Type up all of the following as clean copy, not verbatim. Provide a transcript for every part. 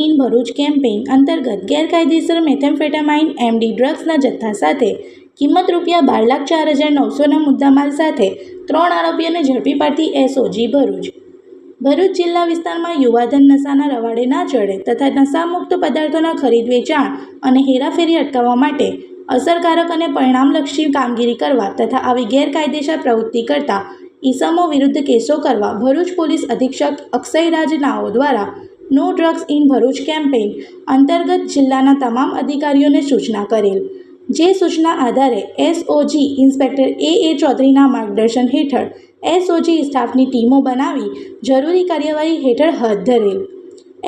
In Bharuch campaign અંતર્ગત ગેરકાયદેસર મેથેમ્ફેટામાઇન MD ડ્રગ્સના જથ્થા સાથે કિંમત ₹2,12,04,900ના મુદ્દામાલ સાથે 3 આરોપીઓને ઝડપી પાડતી એસઓજી ભરૂચ. ભરૂચ જિલ્લા વિસ્તારમાં યુવાધન નશાના રવાડે ના ચડે તથા નશામુક્ત પદાર્થોના ખરીદ વેચાણ અને હેરાફેરી અટકાવવા માટે અસરકારક અને પરિણામલક્ષી કામગીરી કરવા તથા આવી ગેરકાયદેસર પ્રવૃત્તિ કરતા ઈસમો વિરુદ્ધ કેસો કરવા ભરૂચ પોલીસ અધિક્ષક અક્ષયરાજ નાઓ દ્વારા no drugs in Bharuch campaign અંતર્ગત જિલ્લાના તમામ અધિકારીઓને સૂચના કરેલ. જે સૂચના આધારે એસઓજી ઇન્સ્પેક્ટર એ ચૌધરીના માર્ગદર્શન હેઠળ એસઓજી સ્ટાફની ટીમો બનાવી જરૂરી કાર્યવાહી હેઠળ હાથ ધરેલ.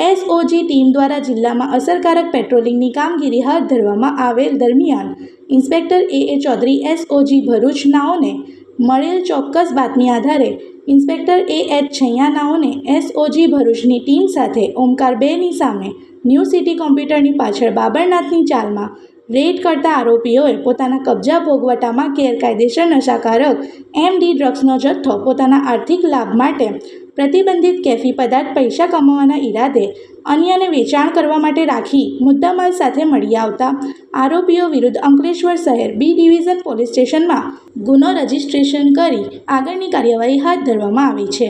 એસઓજી ટીમ દ્વારા જિલ્લામાં અસરકારક પેટ્રોલિંગની કામગીરી હાથ ધરવામાં આવેલ દરમિયાન inspector A Chaudhari SOG Bharuch નાઓને મળેલ ચોક્કસ બાતમી આધારે ઇન્સ્પેક્ટર એચ છૈયા નાઓને એસઓજી ભરૂચની ટીમ સાથે ઓમકાર 2ની સામે ન્યૂ સિટી કોમ્પ્યુટરની પાછળ બાબરનાથની ચાલમાં રેડ કરતા આરોપીઓએ પોતાના કબજા ભોગવટામાં ગેરકાયદેસર નશાકારક એમડી ડ્રગ્સનો જથ્થો પોતાના આર્થિક લાભ માટે પ્રતિબંધિત કેફી પદાર્થ પૈસા કમાવાના ઈરાદે અન્યને વેચાણ કરવા માટે રાખી મુદ્દામાલ સાથે મળી આવતા આરોપીઓ વિરુદ્ધ અંકલેશ્વર શહેર બી ડિવિઝન પોલીસ સ્ટેશનમાં ગુનો રજીસ્ટ્રેશન કરી આગળની કાર્યવાહી હાથ ધરવામાં આવી છે.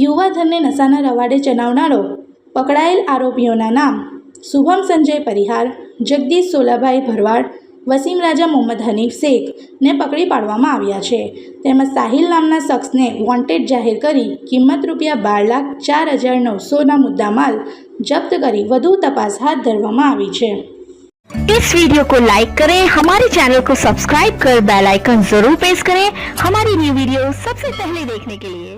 યુવાધનને નશાના રવાડે ચલાવનારો પકડાયેલ આરોપીઓના નામ શુભમ સંજય પરિહાર, જગદીશ સોલાભાઈ ભરવાડ, વસીમ રાજા મોહમ્મદ હનીફ શેખને પકડી પાડવામાં આવ્યા છે. તેમજ સાહિલ નામના શખ્સને વોન્ટેડ જાહેર કરી કિંમત ₹2,04,900ના મુદ્દામાલ जब्त કરી વધુ તપાસ હાથ ધરવામાં આવી છે. इस वीडियो को लाइक करें, हमारे चैनल को सब्सक्राइब कर बेल आइकन जरूर प्रेस करें हमारी न्यू वीडियो सबसे पहले देखने के लिए.